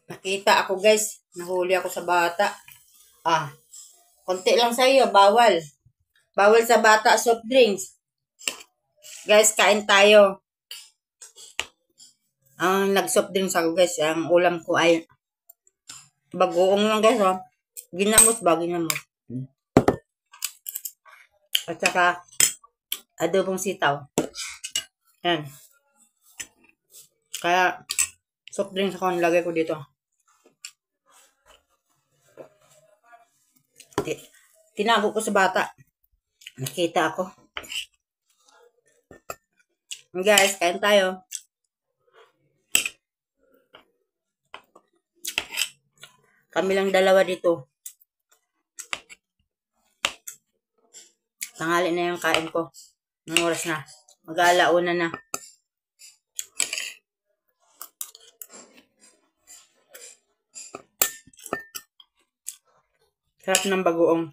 Nakita ako guys. Nahuli ako sa bata. Konti lang sa iyo. Bawal. Bawal sa bata soft drinks. Guys, kain tayo. Ang nag-soft drinks ako guys. Ang ulam ko ay bagoong lang guys. Oh. Ginamos ba? Ginamos. At saka adobong sitaw. Yan. Kaya soft drinks ako nilagay ko dito. Tinago ko sa bata. Nakita ako. Guys, kain tayo. Kami lang dalawa dito. Tanghali na yung kain ko. Ng oras na. Mag-aalauna na. Sarap ng bagoong.